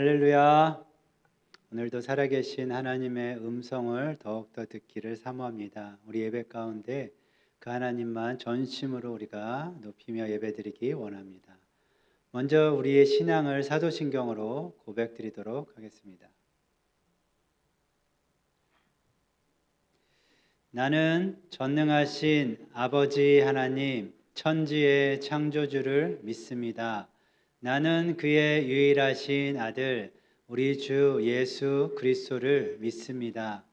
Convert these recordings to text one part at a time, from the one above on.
할렐루야. 오늘도 살아계신 하나님의 음성을 더욱더 듣기를 사모합니다. 우리 예배 가운데 그 하나님만 전심으로 우리가 높이며 예배드리기 원합니다. 먼저 우리의 신앙을 사도신경으로 고백드리도록 하겠습니다. 나는 전능하신 아버지 하나님, 천지의 창조주를 믿습니다. 나는 그의 유일하신 아들 우리 주 예수 그리스도를 믿습니다.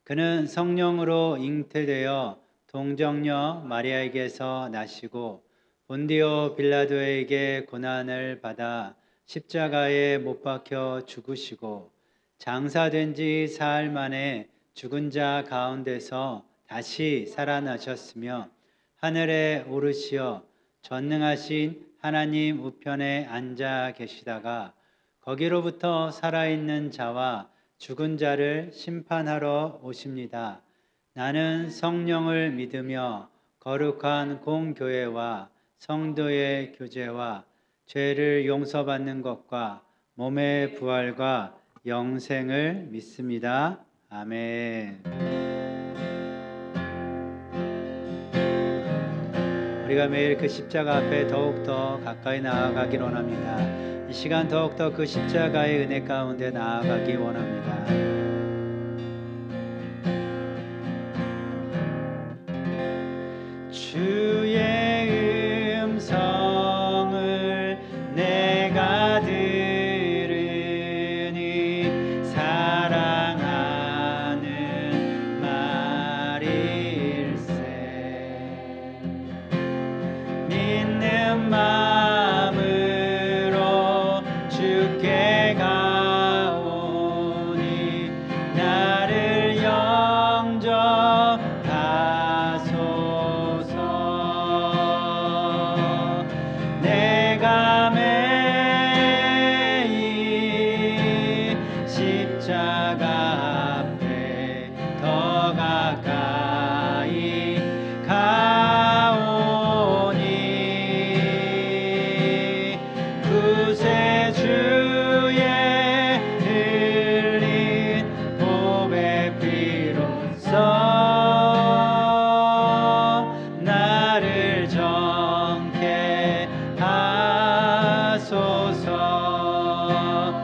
그는 성령으로 잉태되어 동정녀 마리아에게서 나시고 본디오 빌라도에게 고난을 받아 십자가에 못 박혀 죽으시고 장사된 지 사흘 만에 죽은 자 가운데서 다시 살아나셨으며 하늘에 오르시어 전능하신 하나님 우편에 앉아 계시다가 거기로부터 살아있는 자와 죽은 자를 심판하러 오십니다. 나는 성령을 믿으며 거룩한 공교회와 성도의 교제와 죄를 용서받는 것과 몸의 부활과 영생을 믿습니다. 아멘. 우리가 매일 그 십자가 앞에 더욱더 가까이 나아가길 원합니다. 이 시간 더욱더 그 십자가의 은혜 가운데 나아가기 원합니다. 주의 음성을 내가 들으니 사랑하는 말일세. 믿는 마음으로 주께 가오니 나를 영접하소서. 내가 매일 십자가 앞에 더 가까이 가오니 구세주의 흘린 보배 피로써 나를 정케 하소서.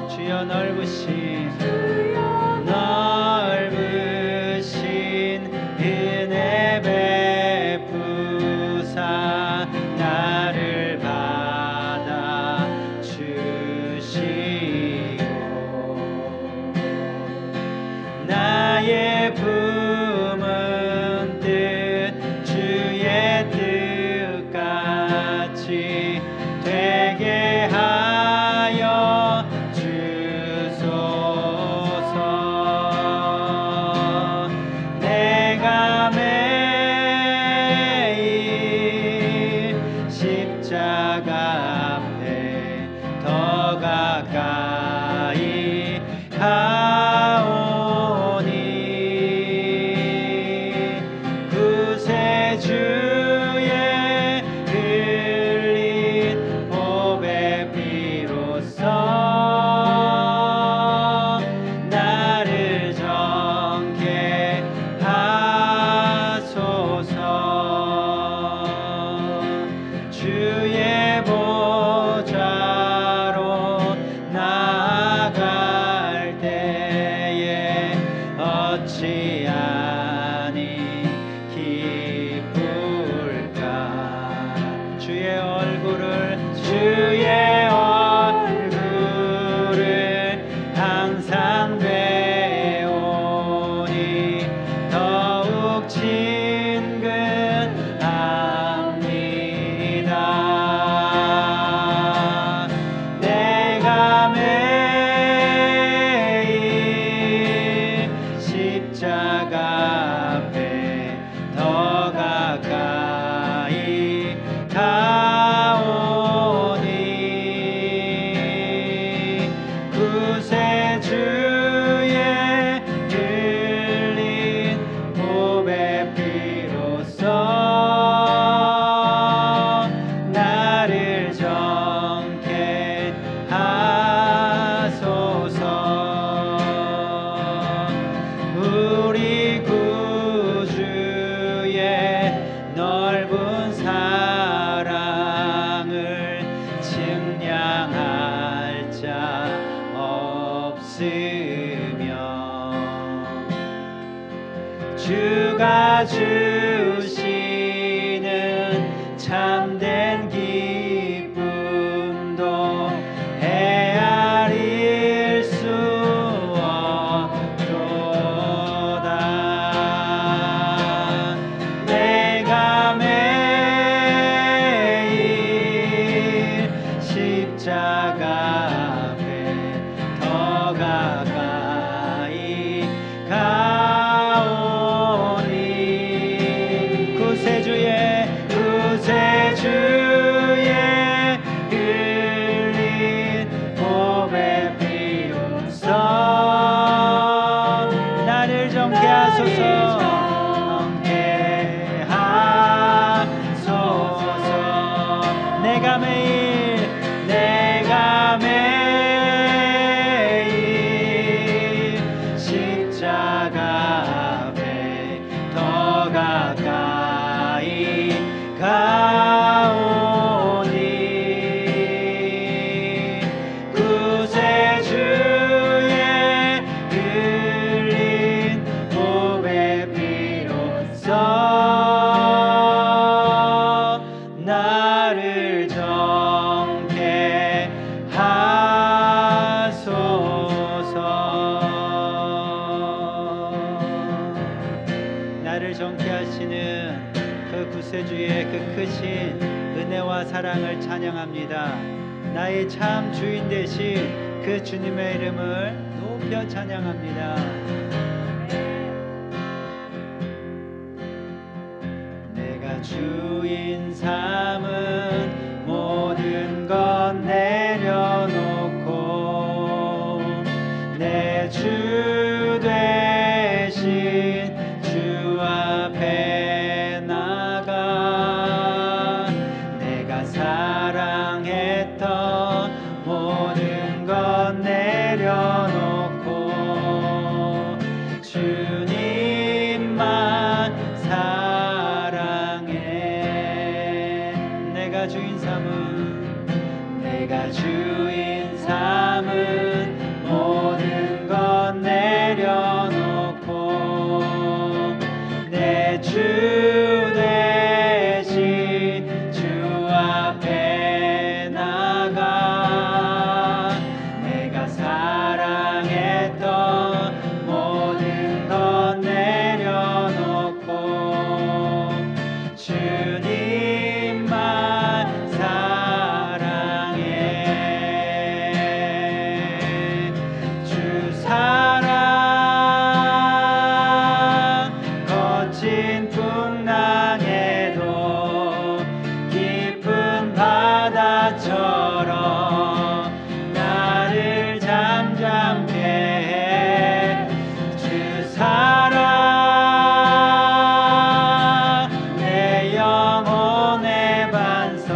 주여 넓으신 은혜 베푸사 나를 받아 주시고 나의 품은 뜻 주의 뜻같이 되게 하여 주소서. 내가 매일 십자가 앞에 더 가까이 가오니 구세주의 흘린 있으며 주가 주시는 참된 기쁨도 헤아릴 수 없도다. 내가 매일 십자가 앞에 더 가까이 가오니 구세주의 흘린 보배 피로써 나를 정케 하소서. 정케 하소서. 내가 매일 십자가 앞에 더 가까이 가오니 구세주의 흘린 보배 피로써 나를 정케 하소서. 나를 정케 하시는 그 구세주의 그 크신 은혜와 사랑을 찬양합니다. 나의 참 주인 되신 그 주님의 이름을 높여 찬양합니다. 내가 주인 삼은 모든 것 내려놓고 내 주 되신 주 앞에 나가 내가 사랑했던 모든 것 내려놓고 주님만 사랑해. 내가 주인 삼은 모든 것 내려놓고 내 주 대신 주 앞에 나가 내가 사랑했던 모든 것 내려놓고 주님만 사랑해. 주 사랑 거친 풍랑에도 깊은 바다처럼 나를 잠잠케 해. 주 사랑 내 영혼의 반석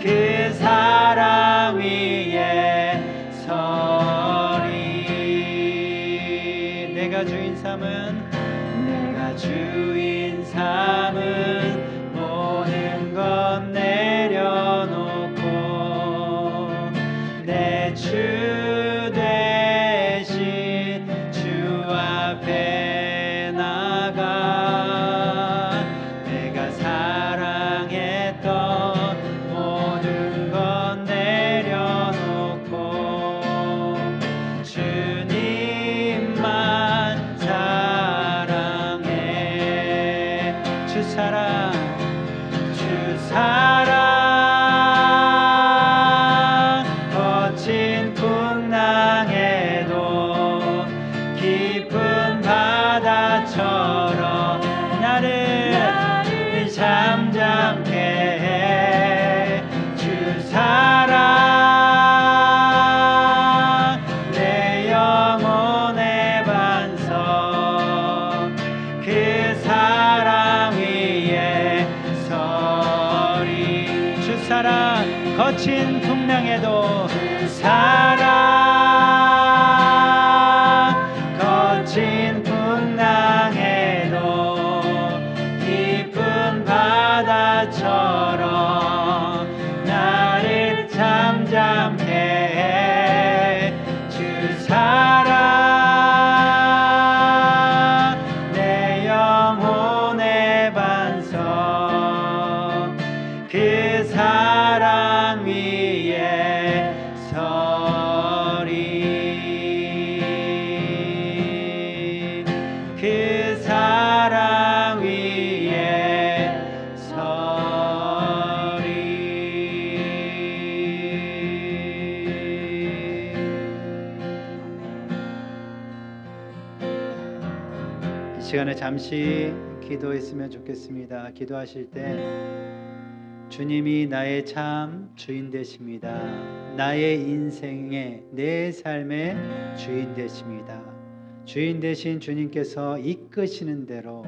그 사랑 위에 서리. 내가 주인 삼은 모든 것 내려놓고 내 주 대신 주 앞에 나가 내가 사랑했던 모든 것 내려놓고 주님만 사랑해. 주 사랑 거친 풍랑에도 깊은 바다처럼 나를 잠잠케 해. 주 사랑 내 영혼의 반석 그 사랑 위에 서리. 주 사랑 거친 풍랑에도 사랑 거친 풍랑에도 깊은 바다처럼 나를 잠잠케 해. 시간에 잠시 기도했으면 좋겠습니다. 기도하실 때 주님이 나의 참 주인 되십니다. 나의 인생의 내 삶의 주인 되십니다. 주인 되신 주님께서 이끄시는 대로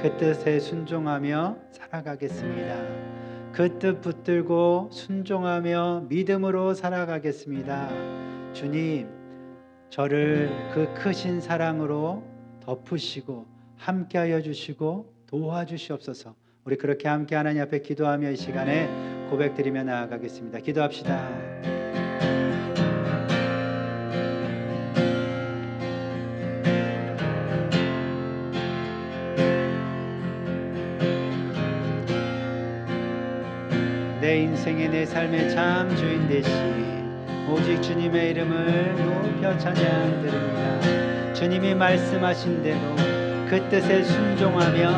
그 뜻에 순종하며 살아가겠습니다. 그 뜻 붙들고 순종하며 믿음으로 살아가겠습니다. 주님, 저를 그 크신 사랑으로 덮으시고 함께하여 주시고 도와주시옵소서. 우리 그렇게 함께 하나님 앞에 기도하며 이 시간에 고백드리며 나아가겠습니다. 기도합시다. 내 인생의 내 삶의 참 주인 되신 오직 주님의 이름을 높여 찬양드립니다. 주님이 말씀하신 대로 그 뜻에 순종하며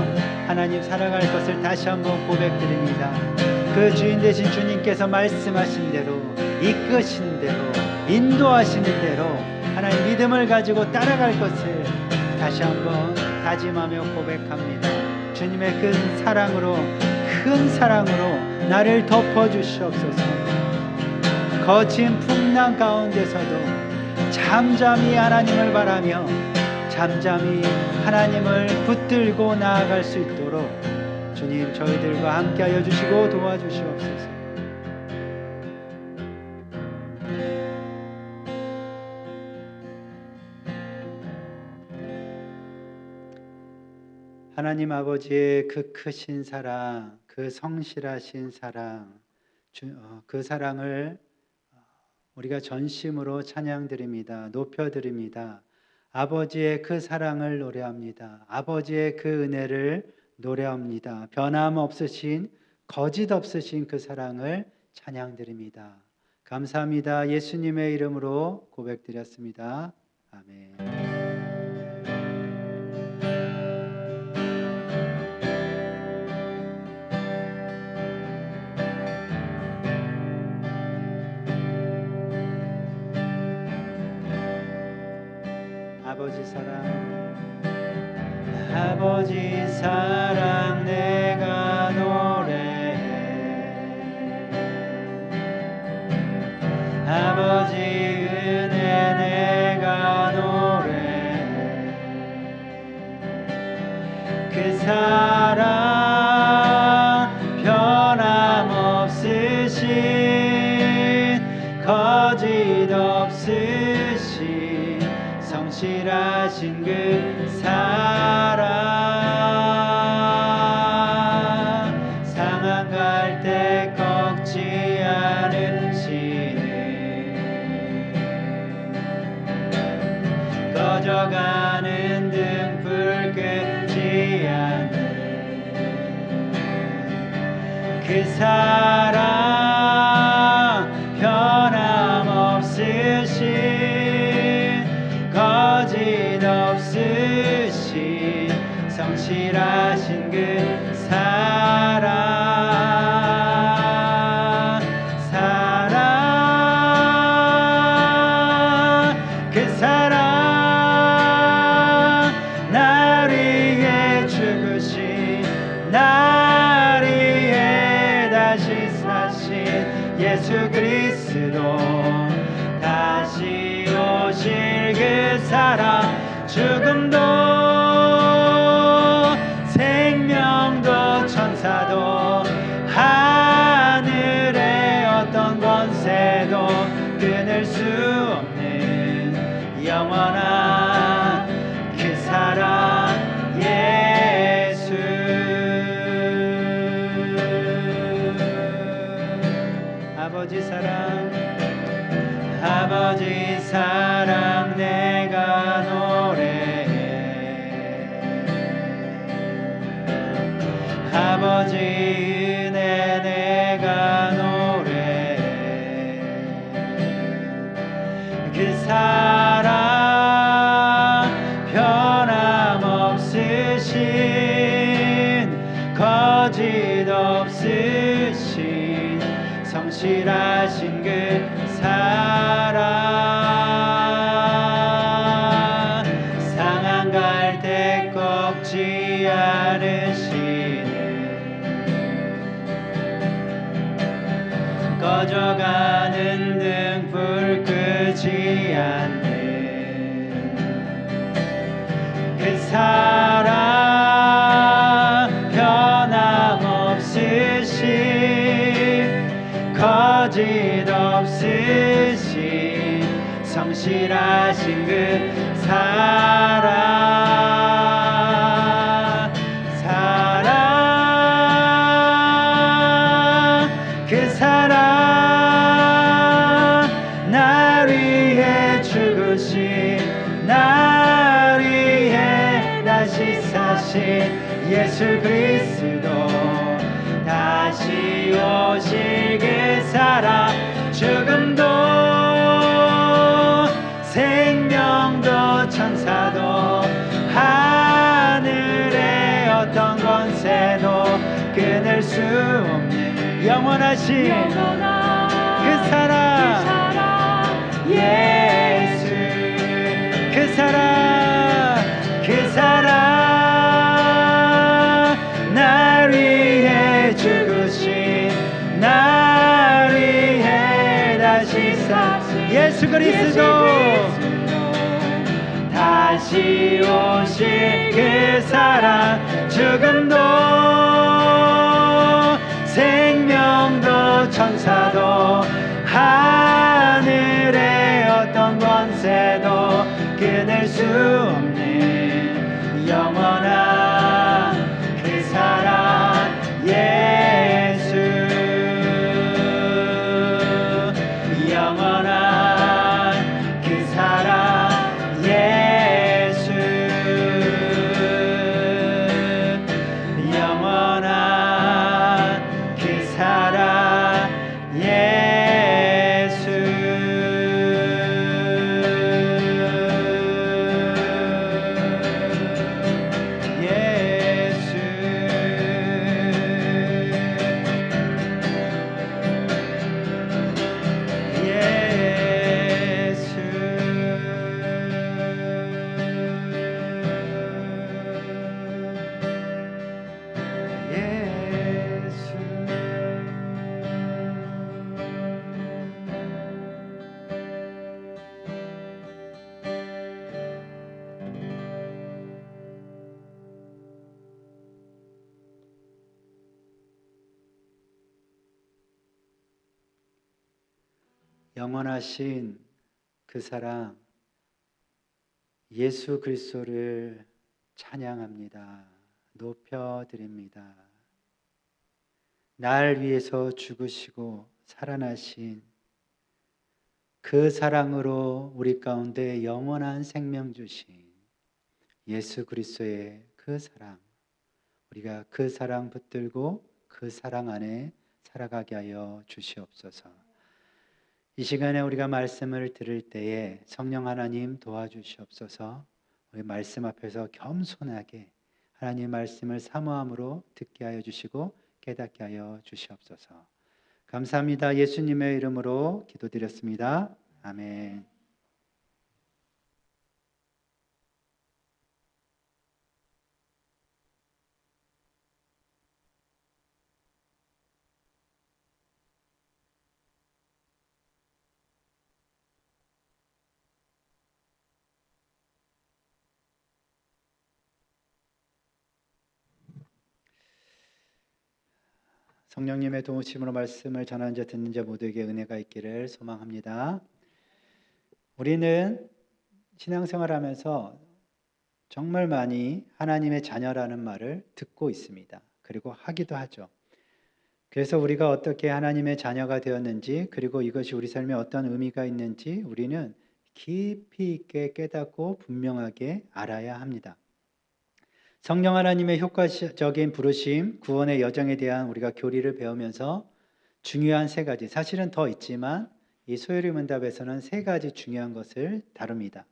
하나님 살아갈 것을 다시 한번 고백드립니다. 그 주인 되신 주님께서 말씀하신 대로 이끄신 대로 인도하시는 대로 하나님 믿음을 가지고 따라갈 것을 다시 한번 다짐하며 고백합니다. 주님의 큰 사랑으로 나를 덮어주시옵소서. 거친 풍랑 가운데서도 잠잠히 하나님을 바라며 잠잠히 하나님을 붙들고 나아갈 수 있도록 주님 저희들과 함께하여 주시고 도와주시옵소서. 하나님 아버지의 그 크신 사랑, 그 성실하신 사랑, 그 사랑을 우리가 전심으로 찬양드립니다. 높여드립니다. 아버지의 그 사랑을 노래합니다. 아버지의 그 은혜를 노래합니다. 변함없으신 거짓 없으신 그 사랑을 찬양드립니다. 감사합니다. 예수님의 이름으로 고백드렸습니다. 아멘. 아버지 사랑 내가 노래해. 아버지 은혜 내가 노래해. 그 사랑 변함없으신 거짓 없으신 성실하신 그 사랑 상한 갈 때 꺾지 않으시네. 꺼져가는 등불 끄지 않네. 그 사랑 변함없으신 거짓 없으신 성실하신 그 사랑 그 사랑 날 위해 죽으신 날 위해 다시 사신 예수 그리스도 다시 오실 그 사랑 죽음도 생명도 천사도 하늘의 어떤 권세도 끊을 수 없는 영원한 그 사랑 예수. 아버지 사랑 아버지 사랑 내가 노래해. 아버지 은혜 내가 노래해. 그 사랑 변함없으신 거짓 없으신 성실하신 그 사랑 상한 갈 때 꺾지 흘러가는 등불 끄지 않네. 그 사랑 변함없으신 거짓 없으신 성실하신 그 사랑 그 사랑 날 위해 죽으신 날 위해 다시 사신 예수 그리스도 다시 오실 그 사랑 죽음도 생명도 천사도 하늘의 어떤 권세도 끊을 수 없는 영원하신 그 사랑 예수 그 사랑 날 위해 죽으신 날 위해 다시 사신 예수 그리스도 다시 오실 그 사랑 죽음도 생명도 천사도 하늘의 어떤 권세도 끊을 수 없는 영원한 그 사랑 예수 영원한 그 사랑 예수 영원한 그 사랑 예수 영원하신 그 사랑 예수 그리스도를 찬양합니다. 높여드립니다. 날 위해서 죽으시고 살아나신 그 사랑으로 우리 가운데 영원한 생명 주신 예수 그리스도의 그 사랑, 우리가 그 사랑 붙들고 그 사랑 안에 살아가게 하여 주시옵소서. 이 시간에 우리가 말씀을 들을 때에 성령 하나님 도와주시옵소서. 우리 말씀 앞에서 겸손하게 하나님 말씀을 사모함으로 듣게 하여 주시고 깨닫게 하여 주시옵소서. 감사합니다. 예수님의 이름으로 기도드렸습니다. 아멘. 성령님의 도우심으로 말씀을 전하는 자 듣는 자 모두에게 은혜가 있기를 소망합니다. 우리는 신앙생활하면서 정말 많이 하나님의 자녀라는 말을 듣고 있습니다. 그리고 하기도 하죠. 그래서 우리가 어떻게 하나님의 자녀가 되었는지, 그리고 이것이 우리 삶에 어떤 의미가 있는지 우리는 깊이 있게 깨닫고 분명하게 알아야 합니다. 성령 하나님의 효과적인 부르심, 구원의 여정에 대한 우리가 교리를 배우면서 중요한 세 가지, 사실은 더 있지만 이 소요리 문답에서는 세 가지 중요한 것을 다룹니다.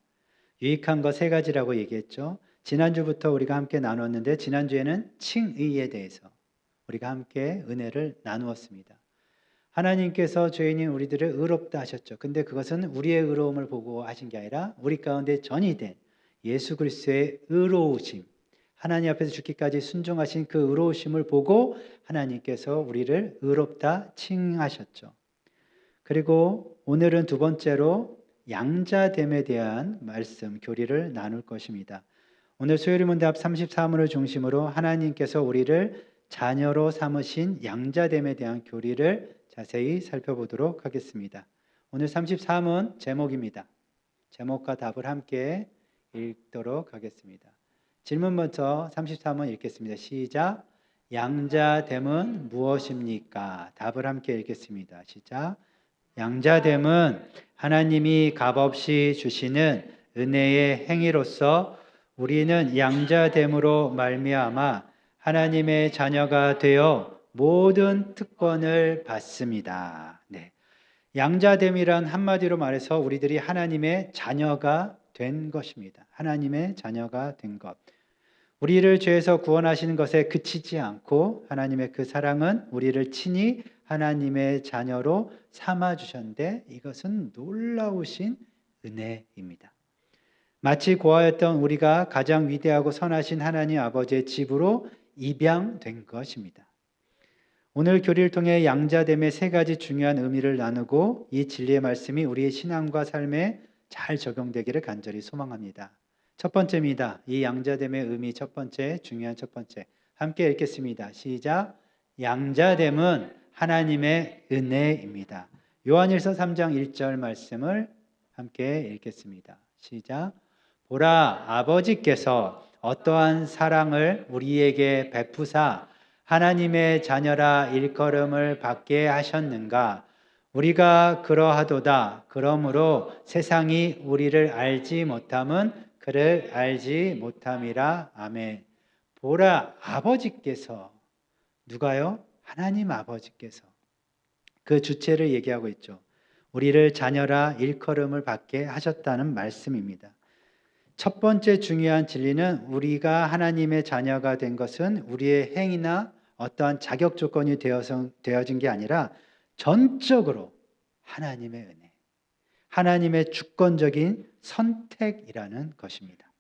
유익한 것 세 가지라고 얘기했죠. 지난주부터 우리가 함께 나눴는데 지난주에는 칭의에 대해서 우리가 함께 은혜를 나누었습니다. 하나님께서 죄인인 우리들을 의롭다 하셨죠. 근데 그것은 우리의 의로움을 보고 하신 게 아니라 우리 가운데 전이 된 예수 그리스도의 의로우심, 하나님 앞에서 죽기까지 순종하신 그 의로우심을 보고 하나님께서 우리를 의롭다 칭하셨죠. 그리고 오늘은 두 번째로 양자됨에 대한 말씀, 교리를 나눌 것입니다. 오늘 수요일 문답 34문을 중심으로 하나님께서 우리를 자녀로 삼으신 양자됨에 대한 교리를 자세히 살펴보도록 하겠습니다. 오늘 34문 제목입니다. 제목과 답을 함께 읽도록 하겠습니다. 질문 먼저 34문 읽겠습니다. 시작. 양자됨은 무엇입니까? 답을 함께 읽겠습니다. 시작. 양자됨은 하나님이 값없이 주시는 은혜의 행위로서 우리는 양자됨으로 말미암아 하나님의 자녀가 되어 모든 특권을 받습니다. 네. 양자됨이란 한마디로 말해서 우리들이 하나님의 자녀가 된 것입니다. 하나님의 자녀가 된 것. 우리를 죄에서 구원하시는 것에 그치지 않고 하나님의 그 사랑은 우리를 친히 하나님의 자녀로 삼아주셨는데 이것은 놀라우신 은혜입니다. 마치 고아였던 우리가 가장 위대하고 선하신 하나님 아버지의 집으로 입양된 것입니다. 오늘 교리를 통해 양자됨의 세 가지 중요한 의미를 나누고 이 진리의 말씀이 우리의 신앙과 삶에 잘 적용되기를 간절히 소망합니다. 첫 번째입니다. 이 양자됨의 의미 첫 번째, 중요한 첫 번째. 함께 읽겠습니다. 시작. 양자됨은 하나님의 은혜입니다. 요한일서 3장 1절 말씀을 함께 읽겠습니다. 시작. 보라, 아버지께서 어떠한 사랑을 우리에게 베푸사 하나님의 자녀라 일컬음을 받게 하셨는가. 우리가 그러하도다. 그러므로 세상이 우리를 알지 못함은 그를 알지 못함이라. 아멘. 보라, 아버지께서. 누가요? 하나님 아버지께서. 그 주체를 얘기하고 있죠. 우리를 자녀라 일컬음을 받게 하셨다는 말씀입니다. 첫 번째 중요한 진리는 우리가 하나님의 자녀가 된 것은 우리의 행위나 어떠한 자격 조건이 되어진 게 아니라 전적으로 하나님의 은혜, 하나님의 주권적인 선택이라는 것입니다.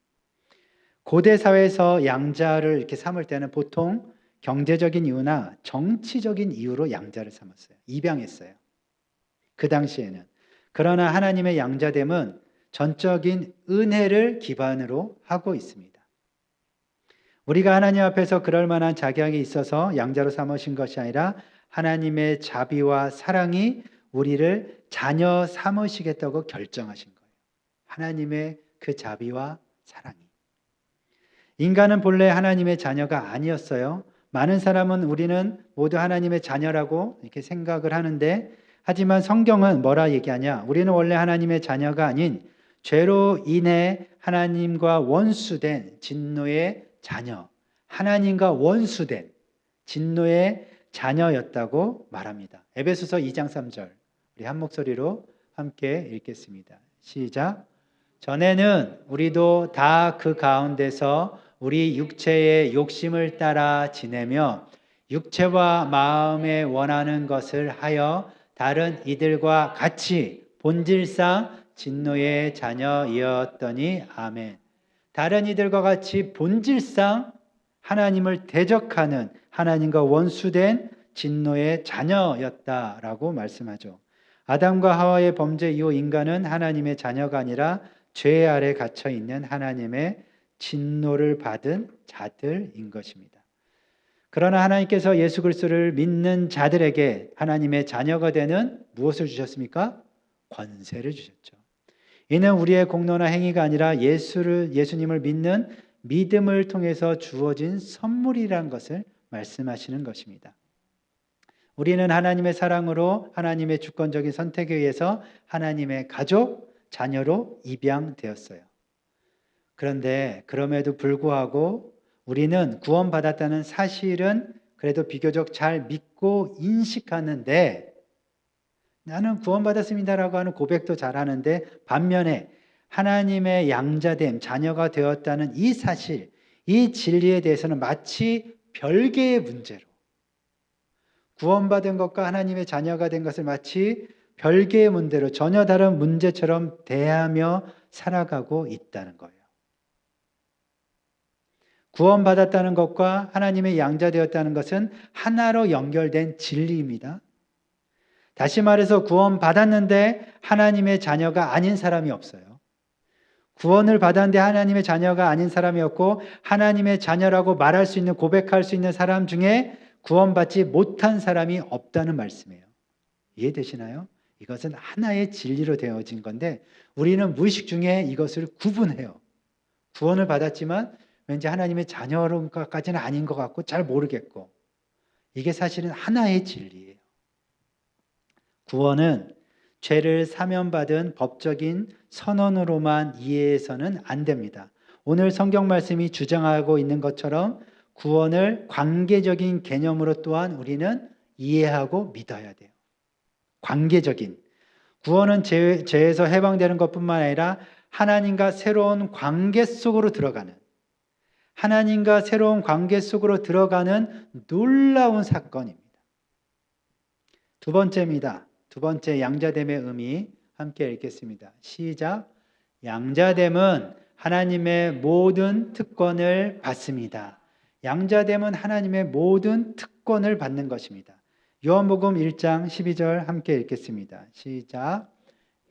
고대 사회에서 양자를 이렇게 삼을 때는 보통 경제적인 이유나 정치적인 이유로 양자를 삼았어요. 입양했어요. 그 당시에는. 그러나 하나님의 양자됨은 전적인 은혜를 기반으로 하고 있습니다. 우리가 하나님 앞에서 그럴 만한 자격이 있어서 양자로 삼으신 것이 아니라 하나님의 자비와 사랑이 우리를 자녀 삼으시겠다고 결정하신 거예요. 하나님의 그 자비와 사랑이. 인간은 본래 하나님의 자녀가 아니었어요. 많은 사람은 우리는 모두 하나님의 자녀라고 이렇게 생각을 하는데 하지만 성경은 뭐라 얘기하냐? 우리는 원래 하나님의 자녀가 아닌 죄로 인해 하나님과 원수된 진노의 자녀, 하나님과 원수된 진노의 자녀였다고 말합니다. 에베소서 2장 3절 우리 한 목소리로 함께 읽겠습니다. 시작. 전에는 우리도 다 그 가운데서 우리 육체의 욕심을 따라 지내며 육체와 마음에 원하는 것을 하여 다른 이들과 같이 본질상 진노의 자녀이었더니 아멘. 다른 이들과 같이 본질상 하나님을 대적하는 하나님과 원수된 진노의 자녀였다라고 말씀하죠. 아담과 하와의 범죄 이후 인간은 하나님의 자녀가 아니라 죄 아래 갇혀 있는 하나님의 진노를 받은 자들인 것입니다. 그러나 하나님께서 예수 그리스도를 믿는 자들에게 하나님의 자녀가 되는 무엇을 주셨습니까? 권세를 주셨죠. 이는 우리의 공로나 행위가 아니라 예수님을 믿는 믿음을 통해서 주어진 선물이라는 것을 말씀하시는 것입니다. 우리는 하나님의 사랑으로 하나님의 주권적인 선택에 의해서 하나님의 가족, 자녀로 입양되었어요. 그런데 그럼에도 불구하고 우리는 구원받았다는 사실은 그래도 비교적 잘 믿고 인식하는데 나는 구원받았습니다라고 하는 고백도 잘하는데 반면에 하나님의 양자됨, 자녀가 되었다는 이 사실, 이 진리에 대해서는 마치 별개의 문제로 구원받은 것과 하나님의 자녀가 된 것을 마치 별개의 문제로 전혀 다른 문제처럼 대하며 살아가고 있다는 거예요. 구원받았다는 것과 하나님의 양자되었다는 것은 하나로 연결된 진리입니다. 다시 말해서 구원받았는데 하나님의 자녀가 아닌 사람이 없어요. 구원을 받았는데 하나님의 자녀가 아닌 사람이 없고 하나님의 자녀라고 말할 수 있는 고백할 수 있는 사람 중에 구원받지 못한 사람이 없다는 말씀이에요. 이해되시나요? 이것은 하나의 진리로 되어진 건데 우리는 무의식 중에 이것을 구분해요. 구원을 받았지만 왠지 하나님의 자녀까지는 아닌 것 같고 잘 모르겠고 이게 사실은 하나의 진리예요. 구원은 죄를 사면받은 법적인 선언으로만 이해해서는 안 됩니다. 오늘 성경 말씀이 주장하고 있는 것처럼 구원을 관계적인 개념으로 또한 우리는 이해하고 믿어야 돼요. 관계적인. 구원은 죄에서 해방되는 것뿐만 아니라 하나님과 새로운 관계 속으로 들어가는 하나님과 새로운 관계 속으로 들어가는 놀라운 사건입니다. 두 번째입니다. 두 번째 양자됨의 의미 함께 읽겠습니다. 시작. 양자됨은 하나님의 모든 특권을 받습니다. 양자됨은 하나님의 모든 특권을 받는 것입니다. 요한복음 1장 12절 함께 읽겠습니다. 시작.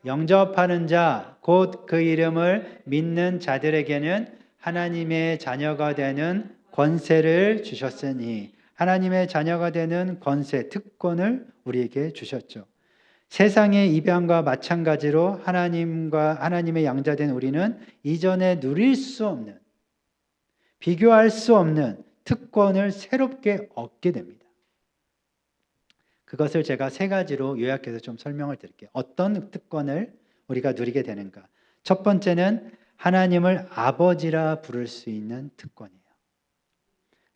영접하는 자, 곧 그 이름을 믿는 자들에게는 하나님의 자녀가 되는 권세를 주셨으니 하나님의 자녀가 되는 권세, 특권을 우리에게 주셨죠. 세상의 입양과 마찬가지로 하나님의 양자된 우리는 이전에 누릴 수 없는, 비교할 수 없는 특권을 새롭게 얻게 됩니다. 그것을 제가 세 가지로 요약해서 좀 설명을 드릴게요. 어떤 특권을 우리가 누리게 되는가? 첫 번째는 하나님을 아버지라 부를 수 있는 특권이에요.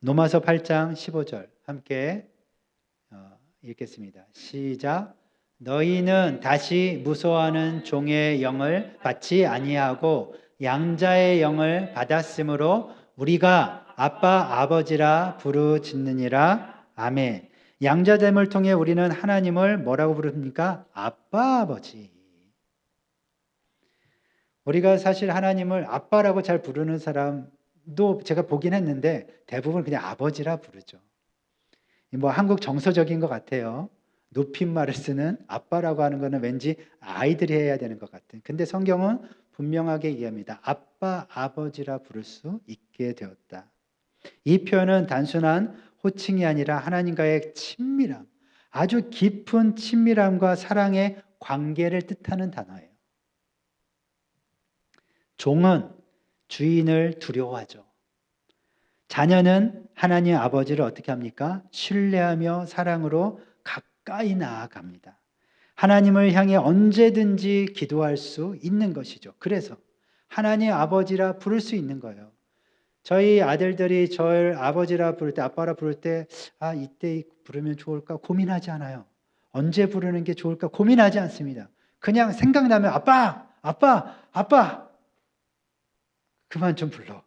로마서 8장 15절 함께 읽겠습니다. 시작. 너희는 다시 무서워하는 종의 영을 받지 아니하고 양자의 영을 받았으므로 우리가 아빠 아버지라 부르짖느니라. 아멘. 양자됨을 통해 우리는 하나님을 뭐라고 부릅니까? 아빠 아버지. 우리가 사실 하나님을 아빠라고 잘 부르는 사람도 제가 보긴 했는데 대부분 그냥 아버지라 부르죠. 뭐 한국 정서적인 것 같아요. 높임말을 쓰는 아빠라고 하는 것은 왠지 아이들이 해야 되는 것 같은. 근데 성경은 분명하게 얘기합니다. 아빠, 아버지라 부를 수 있게 되었다. 이 표현은 단순한 호칭이 아니라 하나님과의 친밀함, 아주 깊은 친밀함과 사랑의 관계를 뜻하는 단어예요. 종은 주인을 두려워하죠. 자녀는 하나님 아버지를 어떻게 합니까? 신뢰하며 사랑으로 가까이 나아갑니다. 하나님을 향해 언제든지 기도할 수 있는 것이죠. 그래서 하나님 아버지라 부를 수 있는 거예요. 저희 아들들이 저를 아버지라 부를 때, 아빠라 부를 때, 이때 부르면 좋을까 고민하지 않아요. 언제 부르는 게 좋을까 고민하지 않습니다. 그냥 생각나면 아빠, 아빠, 아빠. 그만 좀 불러.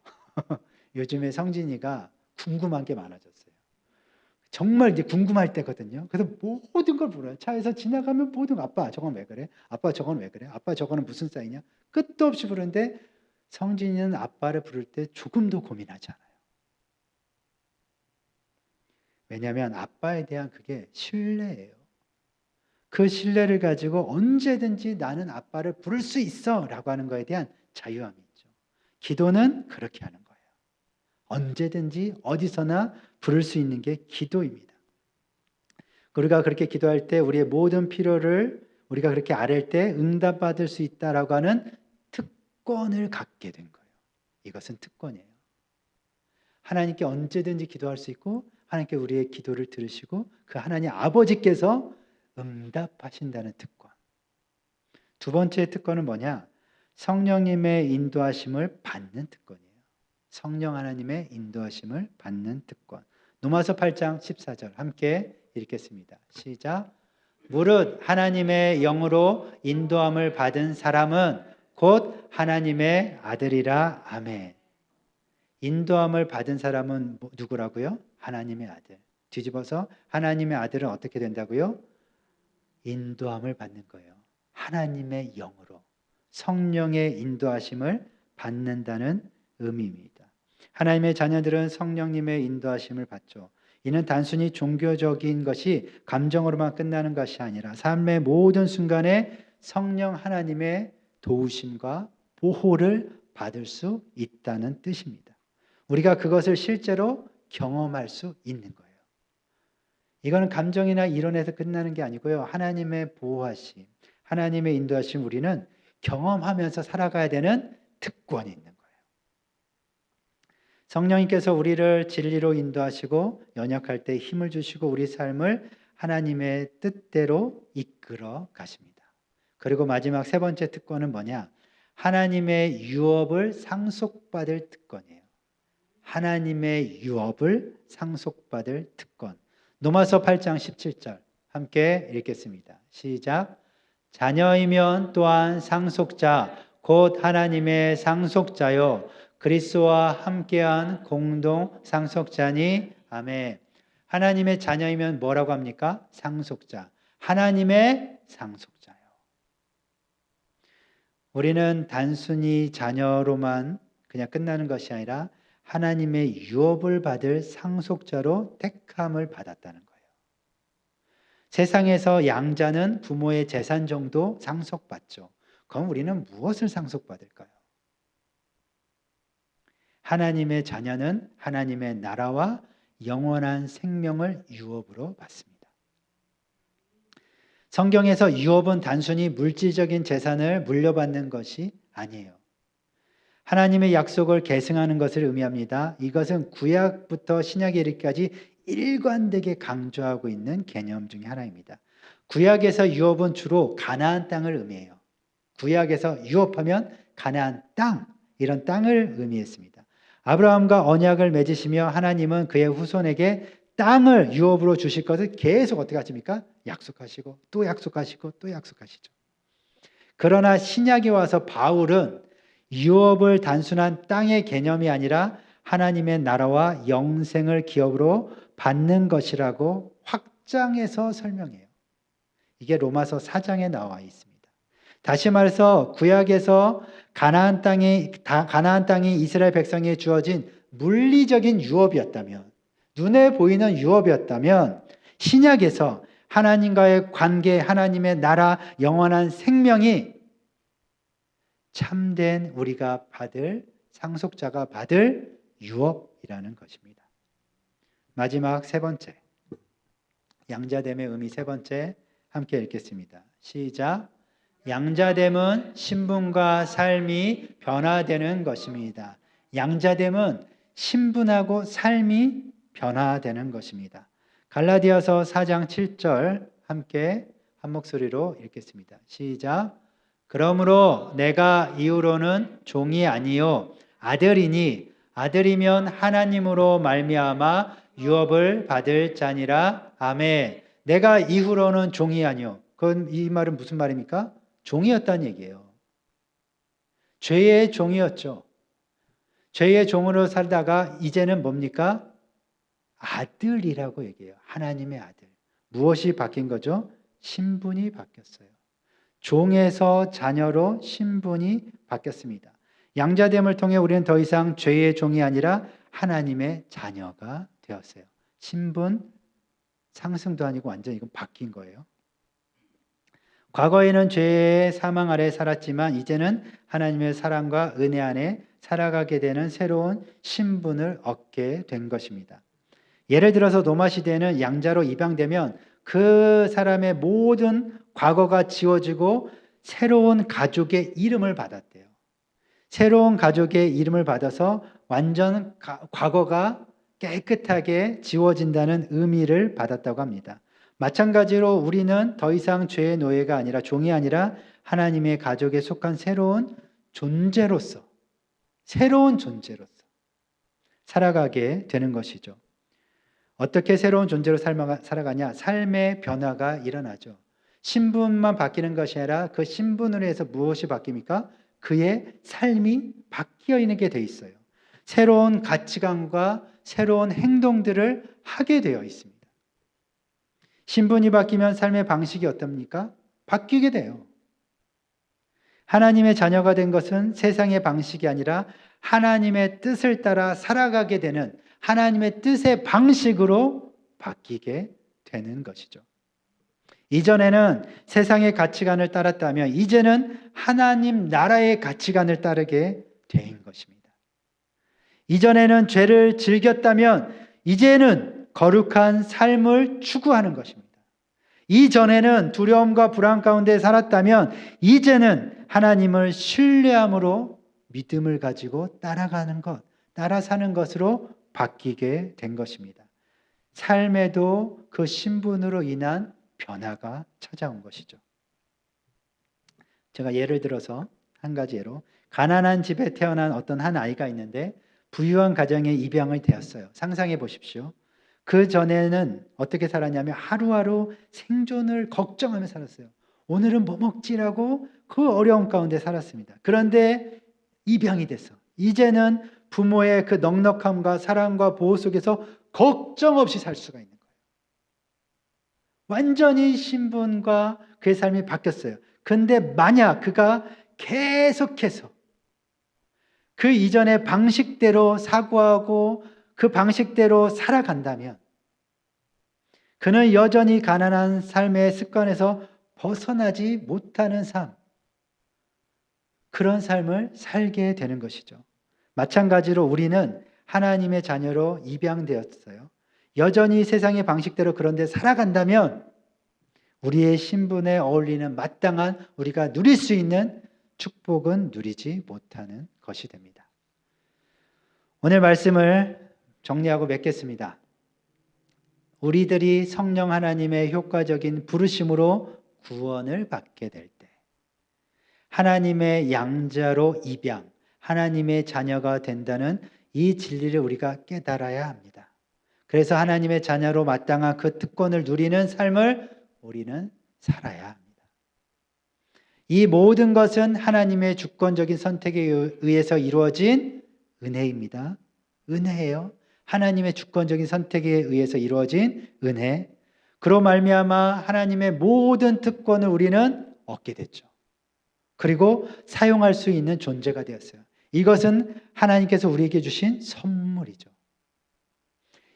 요즘에 성진이가 궁금한 게 많아졌어요. 정말 이제 궁금할 때거든요. 그래서 모든 걸 물어요. 차에서 지나가면 모든 아빠 저건 왜 그래? 아빠 저건 왜 그래? 아빠 저거는 무슨 사이냐? 끝도 없이 부르는데 성진이는 아빠를 부를 때 조금도 고민하지 않아요. 왜냐하면 아빠에 대한 그게 신뢰예요. 그 신뢰를 가지고 언제든지 나는 아빠를 부를 수 있어 라고 하는 거에 대한 자유함이 있죠. 기도는 그렇게 하는 거예요. 언제든지 어디서나 부를 수 있는 게 기도입니다. 우리가 그렇게 기도할 때 우리의 모든 필요를 우리가 그렇게 아뢰 때 응답받을 수 있다라고 하는 특권을 갖게 된 거예요. 이것은 특권이에요. 하나님께 언제든지 기도할 수 있고 하나님께 우리의 기도를 들으시고 그 하나님 아버지께서 응답하신다는 특권. 두 번째 특권은 뭐냐? 성령님의 인도하심을 받는 특권이에요. 성령 하나님의 인도하심을 받는 특권. 로마서 8장 14절 함께 읽겠습니다. 시작. 무릇 하나님의 영으로 인도함을 받은 사람은 곧 하나님의 아들이라. 아멘. 인도함을 받은 사람은 누구라고요? 하나님의 아들. 뒤집어서 하나님의 아들은 어떻게 된다고요? 인도함을 받는 거예요. 하나님의 영으로 성령의 인도하심을 받는다는 의미입니다. 하나님의 자녀들은 성령님의 인도하심을 받죠. 이는 단순히 종교적인 것이 감정으로만 끝나는 것이 아니라 삶의 모든 순간에 성령 하나님의 도우심과 보호를 받을 수 있다는 뜻입니다. 우리가 그것을 실제로 경험할 수 있는 거예요. 이거는 감정이나 이론에서 끝나는 게 아니고요. 하나님의 보호하심, 하나님의 인도하심 우리는 경험하면서 살아가야 되는 특권이 있는 거예요. 성령님께서 우리를 진리로 인도하시고 연약할 때 힘을 주시고 우리 삶을 하나님의 뜻대로 이끌어 가십니다. 그리고 마지막 세 번째 특권은 뭐냐? 하나님의 유업을 상속받을 특권이에요. 하나님의 유업을 상속받을 특권. 로마서 8장 17절 함께 읽겠습니다. 시작. 자녀이면 또한 상속자 곧 하나님의 상속자요 그리스도와 함께한 공동 상속자니 아멘. 하나님의 자녀이면 뭐라고 합니까? 상속자. 하나님의 상속자요. 우리는 단순히 자녀로만 그냥 끝나는 것이 아니라 하나님의 유업을 받을 상속자로 택함을 받았다는 거예요. 세상에서 양자는 부모의 재산 정도 상속받죠. 그럼 우리는 무엇을 상속받을까요? 하나님의 자녀는 하나님의 나라와 영원한 생명을 유업으로 받습니다. 성경에서 유업은 단순히 물질적인 재산을 물려받는 것이 아니에요. 하나님의 약속을 계승하는 것을 의미합니다. 이것은 구약부터 신약에 이르기까지 일관되게 강조하고 있는 개념 중에 하나입니다. 구약에서 유업은 주로 가나안 땅을 의미해요. 구약에서 유업하면 가나안 땅, 이런 땅을 의미했습니다. 아브라함과 언약을 맺으시며 하나님은 그의 후손에게 땅을 유업으로 주실 것을 계속 어떻게 하십니까? 약속하시고 또 약속하시고 또 약속하시죠. 그러나 신약에 와서 바울은 유업을 단순한 땅의 개념이 아니라 하나님의 나라와 영생을 기업으로 받는 것이라고 확장해서 설명해요. 이게 로마서 4장에 나와 있습니다. 다시 말해서 구약에서 가나안 땅이 이스라엘 백성에게 주어진 물리적인 유업이었다면, 눈에 보이는 유업이었다면 신약에서 하나님과의 관계, 하나님의 나라, 영원한 생명이 참된 우리가 받을, 상속자가 받을 유업이라는 것입니다. 마지막 세 번째, 양자됨의 의미 세 번째 함께 읽겠습니다. 시작. 양자됨은 신분과 삶이 변화되는 것입니다. 양자됨은 신분하고 삶이 변화되는 것입니다. 갈라디아서 4장 7절 함께 한 목소리로 읽겠습니다. 시작. 그러므로 내가 이후로는 종이 아니요 아들이니 아들이면 하나님으로 말미암아 유업을 받을 자니라. 아멘. 내가 이후로는 종이 아니요. 그건 이 말은 무슨 말입니까? 종이었다는 얘기예요. 죄의 종이었죠. 죄의 종으로 살다가 이제는 뭡니까? 아들이라고 얘기해요. 하나님의 아들. 무엇이 바뀐 거죠? 신분이 바뀌었어요. 종에서 자녀로 신분이 바뀌었습니다. 양자됨을 통해 우리는 더 이상 죄의 종이 아니라 하나님의 자녀가 되었어요. 신분 상승도 아니고 완전히 이건 바뀐 거예요. 과거에는 죄의 사망 아래 살았지만 이제는 하나님의 사랑과 은혜 안에 살아가게 되는 새로운 신분을 얻게 된 것입니다. 예를 들어서 로마 시대에는 양자로 입양되면 그 사람의 모든 과거가 지워지고 새로운 가족의 이름을 받았대요. 새로운 가족의 이름을 받아서 완전 과거가 깨끗하게 지워진다는 의미를 받았다고 합니다. 마찬가지로 우리는 더 이상 죄의 노예가 아니라 종이 아니라 하나님의 가족에 속한 새로운 존재로서 살아가게 되는 것이죠. 어떻게 새로운 존재로 살아가냐? 삶의 변화가 일어나죠. 신분만 바뀌는 것이 아니라 그 신분으로 해서 무엇이 바뀝니까? 그의 삶이 바뀌어 있는 게 돼 있어요. 새로운 가치관과 새로운 행동들을 하게 되어 있습니다. 신분이 바뀌면 삶의 방식이 어떻습니까? 바뀌게 돼요. 하나님의 자녀가 된 것은 세상의 방식이 아니라 하나님의 뜻을 따라 살아가게 되는 하나님의 뜻의 방식으로 바뀌게 되는 것이죠. 이전에는 세상의 가치관을 따랐다면 이제는 하나님 나라의 가치관을 따르게 된 것입니다. 이전에는 죄를 즐겼다면 이제는 거룩한 삶을 추구하는 것입니다. 이전에는 두려움과 불안 가운데 살았다면 이제는 하나님을 신뢰함으로 믿음을 가지고 따라가는 것, 따라 사는 것으로 바뀌게 된 것입니다. 삶에도 그 신분으로 인한 변화가 찾아온 것이죠. 제가 예를 들어서 한 가지 예로 가난한 집에 태어난 어떤 한 아이가 있는데 부유한 가정에 입양을 되었어요. 상상해 보십시오. 그 전에는 어떻게 살았냐면 하루하루 생존을 걱정하며 살았어요. 오늘은 뭐 먹지라고 그 어려움 가운데 살았습니다. 그런데 입양이 됐어. 이제는 부모의 그 넉넉함과 사랑과 보호 속에서 걱정 없이 살 수가 있는 거예요. 완전히 신분과 그의 삶이 바뀌었어요. 근데 만약 그가 계속해서 그 이전의 방식대로 사고하고 그 방식대로 살아간다면 그는 여전히 가난한 삶의 습관에서 벗어나지 못하는 삶, 그런 삶을 살게 되는 것이죠. 마찬가지로 우리는 하나님의 자녀로 입양되었어요. 여전히 세상의 방식대로 그런데 살아간다면 우리의 신분에 어울리는 마땅한 우리가 누릴 수 있는 축복은 누리지 못하는 것이 됩니다. 오늘 말씀을 정리하고 맺겠습니다. 우리들이 성령 하나님의 효과적인 부르심으로 구원을 받게 될 때, 하나님의 양자로 입양, 하나님의 자녀가 된다는 이 진리를 우리가 깨달아야 합니다. 그래서 하나님의 자녀로 마땅한 그 특권을 누리는 삶을 우리는 살아야 합니다. 이 모든 것은 하나님의 주권적인 선택에 의해서 이루어진 은혜입니다. 은혜예요. 하나님의 주권적인 선택에 의해서 이루어진 은혜. 그로 말미암아 하나님의 모든 특권을 우리는 얻게 됐죠. 그리고 사용할 수 있는 존재가 되었어요. 이것은 하나님께서 우리에게 주신 선물이죠.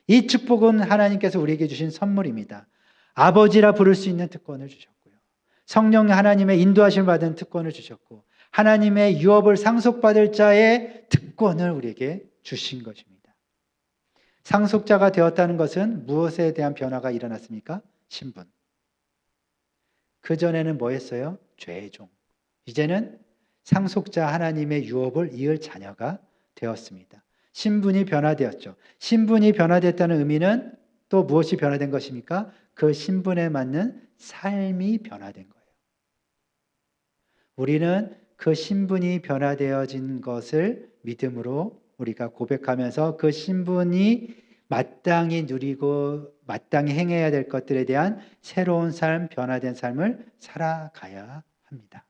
이 축복은 하나님께서 우리에게 주신 선물입니다. 아버지라 부를 수 있는 특권을 주셨고요. 성령 하나님의 인도하심을 받은 특권을 주셨고 하나님의 유업을 상속받을 자의 특권을 우리에게 주신 것입니다. 상속자가 되었다는 것은 무엇에 대한 변화가 일어났습니까? 신분. 그전에는 뭐였어요? 죄의 종. 이제는 상속자 하나님의 유업을 이을 자녀가 되었습니다. 신분이 변화되었죠. 신분이 변화됐다는 의미는 또 무엇이 변화된 것입니까? 그 신분에 맞는 삶이 변화된 거예요. 우리는 그 신분이 변화되어진 것을 믿음으로 우리가 고백하면서 그 신분이 마땅히 누리고 마땅히 행해야 될 것들에 대한 새로운 삶, 변화된 삶을 살아가야 합니다.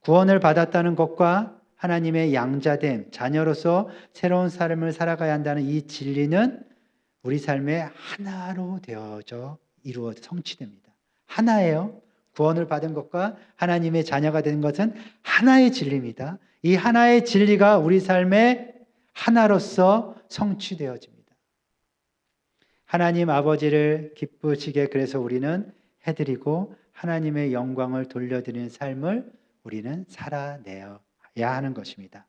구원을 받았다는 것과 하나님의 양자됨, 자녀로서 새로운 삶을 살아가야 한다는 이 진리는 우리 삶의 하나로 되어져 이루어져 성취됩니다. 하나예요. 구원을 받은 것과 하나님의 자녀가 된 것은 하나의 진리입니다. 이 하나의 진리가 우리 삶의 하나로서 성취되어집니다. 하나님 아버지를 기쁘시게 그래서 우리는 해드리고 하나님의 영광을 돌려드리는 삶을 우리는 살아내야 하는 것입니다.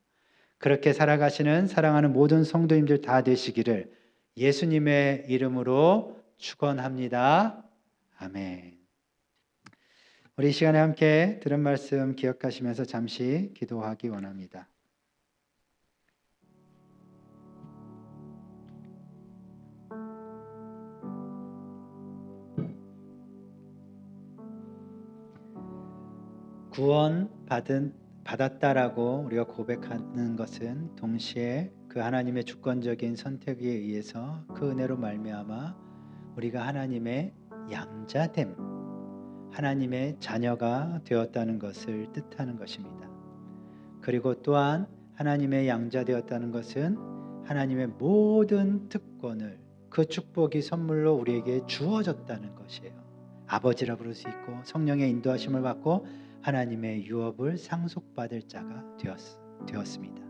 그렇게 살아가시는 사랑하는 모든 성도님들 다 되시기를 예수님의 이름으로 축원합니다. 아멘. 우리 이 시간에 함께 들은 말씀 기억하시면서 잠시 기도하기 원합니다. 받았다라고 우리가 고백하는 것은 동시에 그 하나님의 주권적인 선택에 의해서 그 은혜로 말미암아 우리가 하나님의 양자됨, 하나님의 자녀가 되었다는 것을 뜻하는 것입니다. 그리고 또한 하나님의 양자되었다는 것은 하나님의 모든 특권을 그 축복이 선물로 우리에게 주어졌다는 것이에요. 아버지라 부를 수 있고 성령의 인도하심을 받고 하나님의 유업을 상속받을 자가 되었습니다.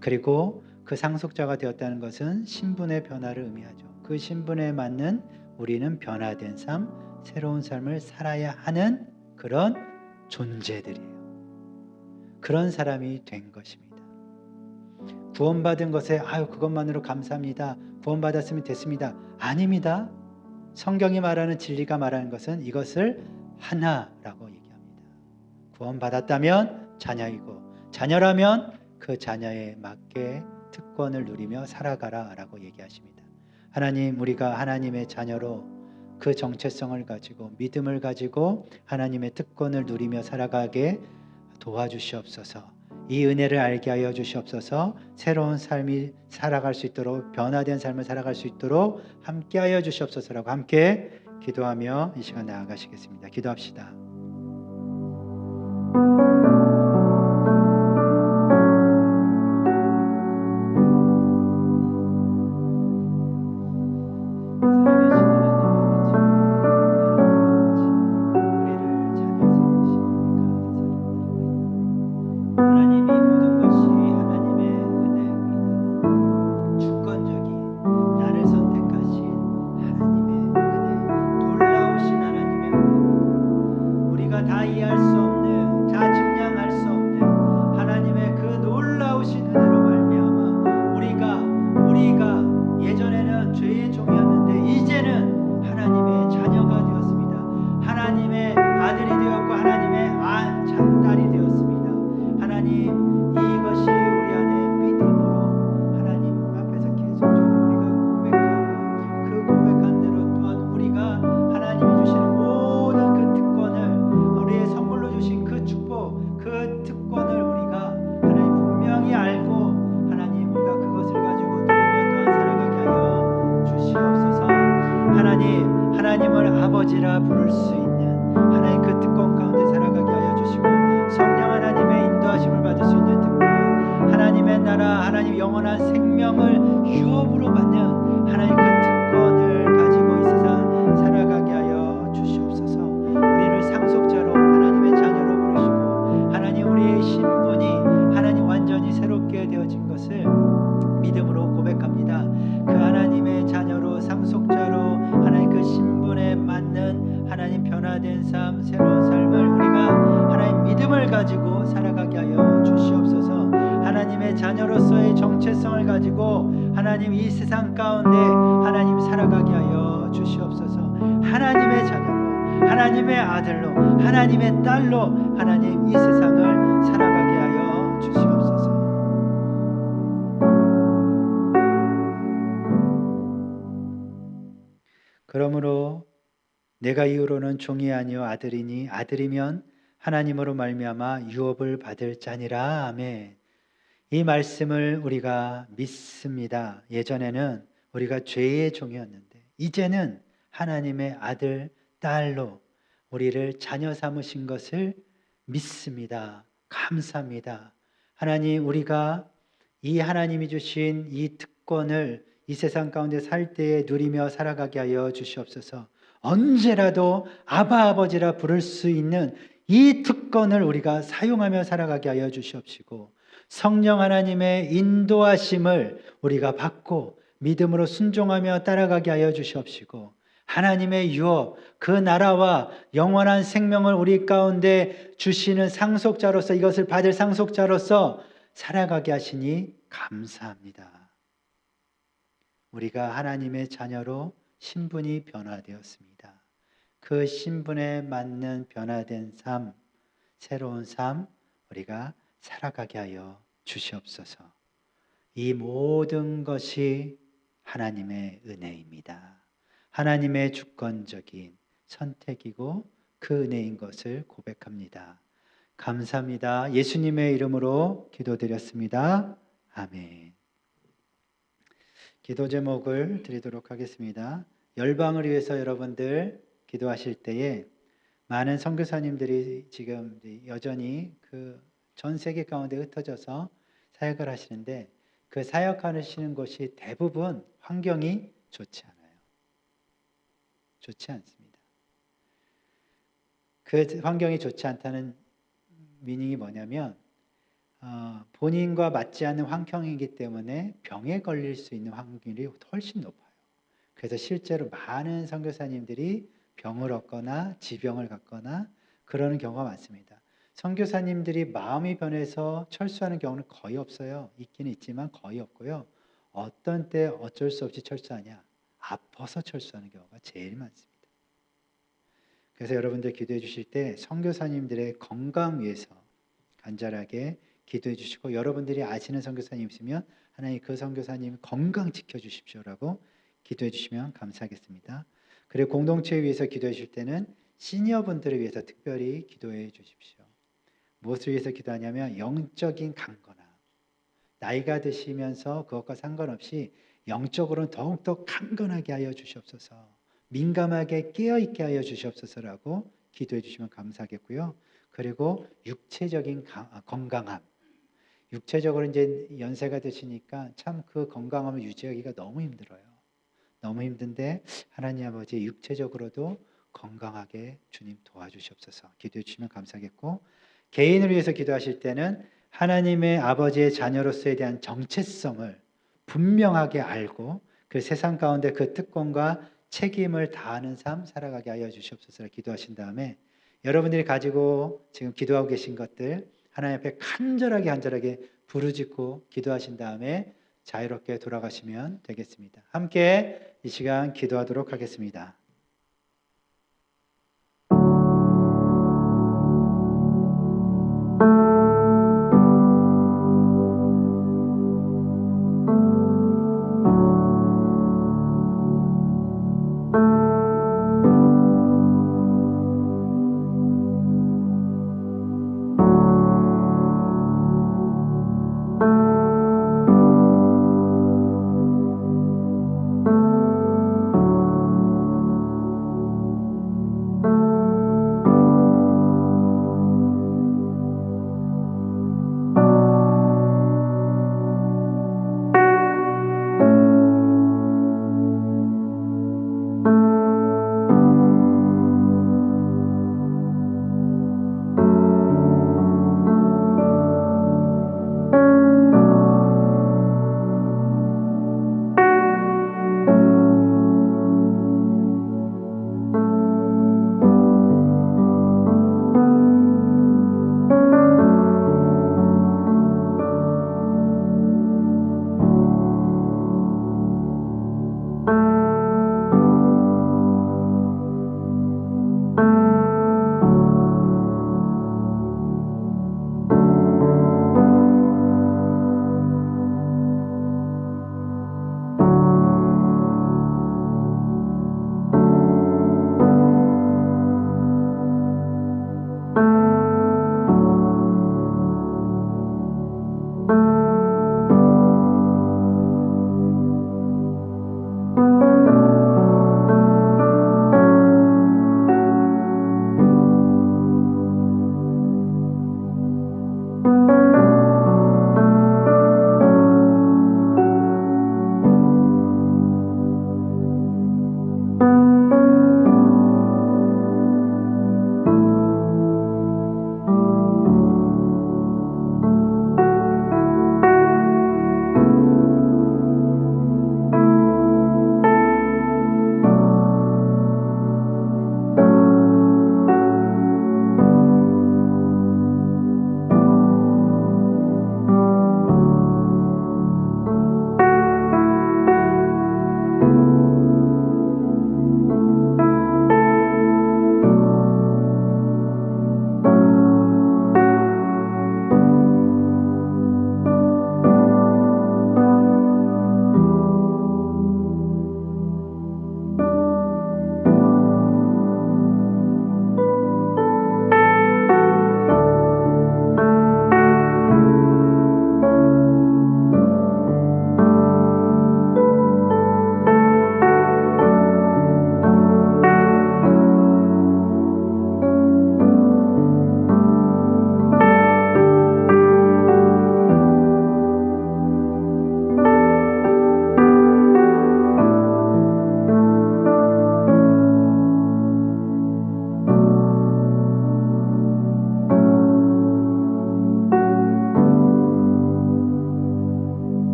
그리고 그 상속자가 되었다는 것은 신분의 변화를 의미하죠. 그 신분에 맞는 우리는 변화된 삶, 새로운 삶을 살아야 하는 그런 존재들이에요. 그런 사람이 된 것입니다. 구원받은 것에 그것만으로 감사합니다. 구원받았으면 됐습니다. 아닙니다. 성경이 말하는 진리가 말하는 것은 이것을 하나라고 얘기합니다. 구원받았다면 자녀이고 자녀라면 그 자녀에 맞게 특권을 누리며 살아가라 라고 얘기하십니다. 하나님, 우리가 하나님의 자녀로 그 정체성을 가지고 믿음을 가지고 하나님의 특권을 누리며 살아가게 도와주시옵소서. 이 은혜를 알게 하여 주시옵소서. 새로운 삶이 살아갈 수 있도록, 변화된 삶을 살아갈 수 있도록 함께 하여 주시옵소서라고 함께 기도하며 이 시간 나아가시겠습니다. 기도합시다. 하나님을 아버지라 부를 수 있는 하나님 그 특권 가운데 살아가게 하여 주시고, 성령 하나님의 인도하심을 받을 수 있는 특권, 하나님의 나라, 하나님 영원한 생명을 유업으로 받는 하나님 그 특권을 가지고 이 세상 살아가게 하여 주시옵소서. 우리를 상속자로 하나님의 자녀로 부르시고, 하나님 우리의 신분이 하나님 완전히 새롭게 되어진 것을 믿음으로 고백합니다. 그 하나님의 자녀로 상속자로 하나님 그 신분에 맞는 하나님 변화된 삶, 새로운 삶을 우리가 하나님 믿음을 가지고 살아가게 하여 주시옵소서. 하나님의 자녀로서의 정체성을 가지고 하나님 이 세상 가운데 하나님 살아가게 하여 주시옵소서. 하나님의 자녀로, 하나님의 아들로, 하나님의 딸로 하나님 이 세상을 살아가게 하여 주시옵소서. 그러므로 내가 이후로는 종이 아니요 아들이니 아들이면 하나님으로 말미암아 유업을 받을 자니라. 아멘. 이 말씀을 우리가 믿습니다. 예전에는 우리가 죄의 종이었는데 이제는 하나님의 아들, 딸로 우리를 자녀 삼으신 것을 믿습니다. 감사합니다. 하나님, 우리가 이 하나님이 주신 이 특권을 이 세상 가운데 살 때에 누리며 살아가게 하여 주시옵소서. 언제라도 아바 아버지라 부를 수 있는 이 특권을 우리가 사용하며 살아가게 하여 주시옵시고, 성령 하나님의 인도하심을 우리가 받고 믿음으로 순종하며 따라가게 하여 주시옵시고, 하나님의 유업, 그 나라와 영원한 생명을 우리 가운데 주시는 상속자로서, 이것을 받을 상속자로서 살아가게 하시니 감사합니다. 우리가 하나님의 자녀로 신분이 변화되었습니다. 그 신분에 맞는 변화된 삶, 새로운 삶 우리가 살아가게 하여 주시옵소서. 이 모든 것이 하나님의 은혜입니다. 하나님의 주권적인 선택이고 그 은혜인 것을 고백합니다. 감사합니다. 예수님의 이름으로 기도드렸습니다. 아멘. 기도 제목을 드리도록 하겠습니다. 열방을 위해서 여러분들 기도하실 때에 많은 선교사님들이 지금 여전히 그 전 세계 가운데 흩어져서 사역을 하시는데, 그 사역하시는 곳이 대부분 환경이 좋지 않아요. 좋지 않습니다. 그 환경이 좋지 않다는 미닝이 뭐냐면 본인과 맞지 않는 환경이기 때문에 병에 걸릴 수 있는 확률이 훨씬 높아요. 그래서 실제로 많은 선교사님들이 병을 얻거나 지병을 갖거나 그러는 경우가 많습니다. 선교사님들이 마음이 변해서 철수하는 경우는 거의 없어요. 있기는 있지만 거의 없고요. 어떤 때 어쩔 수 없이 철수하냐? 아파서 철수하는 경우가 제일 많습니다. 그래서 여러분들 기도해 주실 때 선교사님들의 건강 위해서 간절하게 기도해 주시고, 여러분들이 아시는 선교사님 있으면 하나님 그 선교사님 건강 지켜 주십시오라고 기도해 주시면 감사하겠습니다. 그리고 공동체에 위해서 기도해 주실 때는 시니어분들을 위해서 특별히 기도해 주십시오. 무엇을 위해서 기도하냐면 영적인 강건함. 나이가 드시면서 그것과 상관없이 영적으로는 더욱더 강건하게 하여 주시옵소서. 민감하게 깨어있게 하여 주시옵소서라고 기도해 주시면 감사하겠고요. 그리고 육체적인 건강함. 육체적으로 이제 연세가 드시니까 참 그 건강함을 유지하기가 너무 힘들어요. 너무 힘든데 하나님 아버지 육체적으로도 건강하게 주님 도와주시옵소서 기도해 주시면 감사하겠고, 개인을 위해서 기도하실 때는 하나님의 아버지의 자녀로서에 대한 정체성을 분명하게 알고 그 세상 가운데 그 특권과 책임을 다하는 삶 살아가게 하여 주시옵소서 기도하신 다음에 여러분들이 가지고 지금 기도하고 계신 것들 하나님 앞에 간절하게 부르짖고 기도하신 다음에 자유롭게 돌아가시면 되겠습니다. 함께 이 시간 기도하도록 하겠습니다.